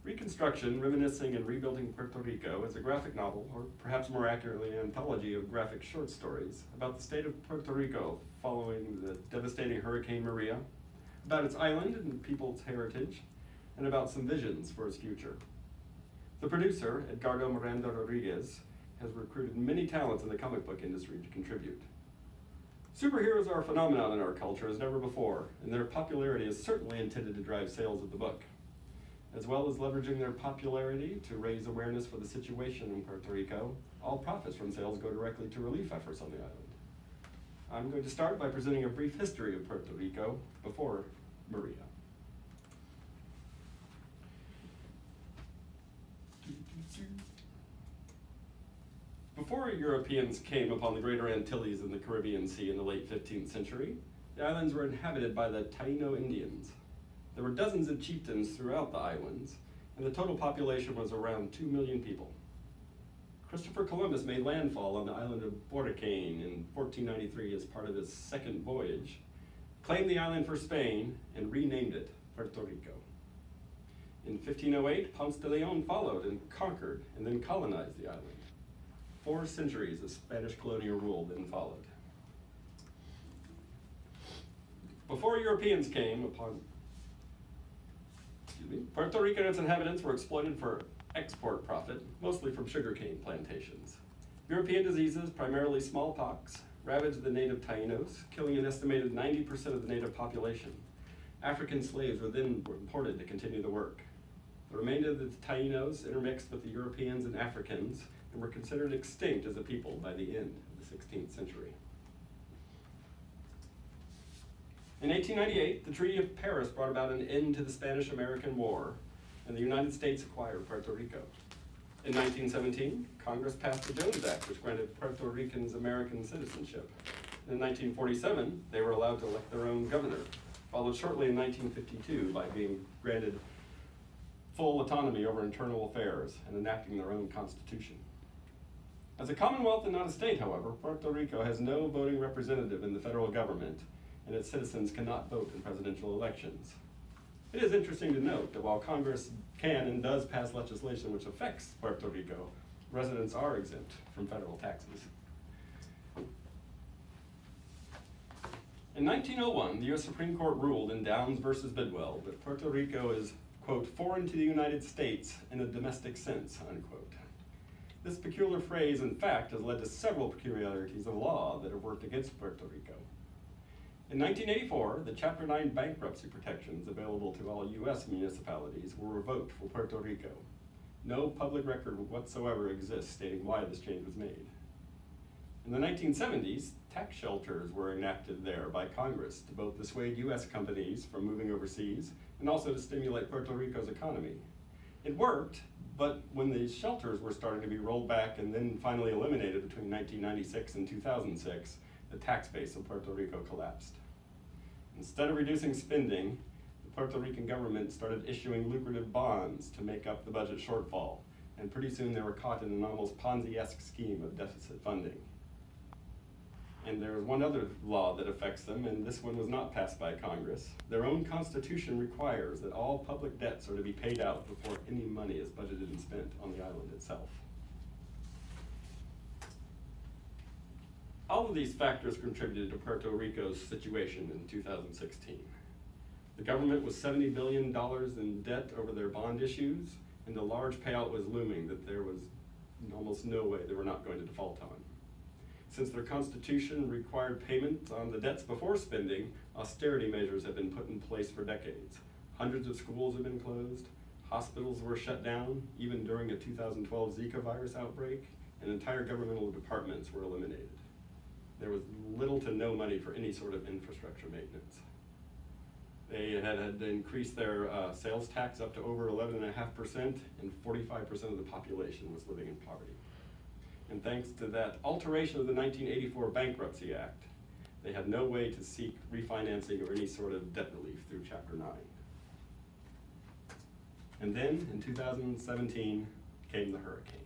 Ricanstruction, Reminiscing and Rebuilding Puerto Rico, is a graphic novel, or perhaps more accurately an anthology of graphic short stories, about the state of Puerto Rico following the devastating Hurricane Maria, about its island and people's heritage, and about some visions for its future. The producer, Edgardo Miranda Rodriguez, has recruited many talents in the comic book industry to contribute. Superheroes are a phenomenon in our culture as never before, and their popularity is certainly intended to drive sales of the book, as well as leveraging their popularity to raise awareness for the situation in Puerto Rico. All profits from sales go directly to relief efforts on the island. I'm going to start by presenting a brief history of Puerto Rico before Maria. Before Europeans came upon the Greater Antilles in the Caribbean Sea in the late 15th century, the islands were inhabited by the Taino Indians. There were dozens of chieftains throughout the islands, and the total population was around 2 million people. Christopher Columbus made landfall on the island of Boracay in 1493 as part of his second voyage, claimed the island for Spain, and renamed it Puerto Rico. In 1508, Ponce de Leon followed and conquered and then colonized the island. 4 centuries of Spanish colonial rule then followed. Before Europeans came upon Puerto Rico and its inhabitants were exploited for export profit, mostly from sugarcane plantations. European diseases, primarily smallpox, ravaged the native Tainos, killing an estimated 90% of the native population. African slaves were then imported to continue the work. The remainder of the Tainos intermixed with the Europeans and Africans and were considered extinct as a people by the end of the 16th century. In 1898, the Treaty of Paris brought about an end to the Spanish-American War, and the United States acquired Puerto Rico. In 1917, Congress passed the Jones Act, which granted Puerto Ricans American citizenship. And in 1947, they were allowed to elect their own governor, followed shortly in 1952 by being granted full autonomy over internal affairs and enacting their own constitution. As a commonwealth and not a state, however, Puerto Rico has no voting representative in the federal government, and its citizens cannot vote in presidential elections. It is interesting to note that while Congress can and does pass legislation which affects Puerto Rico, residents are exempt from federal taxes. In 1901, the U.S. Supreme Court ruled in Downs versus Bidwell that Puerto Rico is, quote, foreign to the United States in a domestic sense, unquote. This peculiar phrase, in fact, has led to several peculiarities of law that have worked against Puerto Rico. In 1984, the Chapter 9 bankruptcy protections available to all U.S. municipalities were revoked for Puerto Rico. No public record whatsoever exists stating why this change was made. In the 1970s, tax shelters were enacted there by Congress to both dissuade U.S. companies from moving overseas and also to stimulate Puerto Rico's economy. It worked, but when the shelters were starting to be rolled back and then finally eliminated between 1996 and 2006, the tax base of Puerto Rico collapsed. Instead of reducing spending, the Puerto Rican government started issuing lucrative bonds to make up the budget shortfall, and pretty soon they were caught in an almost Ponzi-esque scheme of deficit funding. And there is one other law that affects them, and this one was not passed by Congress. Their own constitution requires that all public debts are to be paid out before any money is budgeted and spent on the island itself. All of these factors contributed to Puerto Rico's situation in 2016. The government was $70 billion in debt over their bond issues, and a large payout was looming that there was almost no way they were not going to default on. Since their constitution required payment on the debts before spending, austerity measures have been put in place for decades. Hundreds of schools have been closed, hospitals were shut down, even during a 2012 Zika virus outbreak, and entire governmental departments were eliminated. There was little to no money for any sort of infrastructure maintenance. They had to increase their sales tax up to over 11.5%, and 45% of the population was living in poverty. And thanks to that alteration of the 1984 Bankruptcy Act, they had no way to seek refinancing or any sort of debt relief through Chapter 9. And then, in 2017, came the hurricane.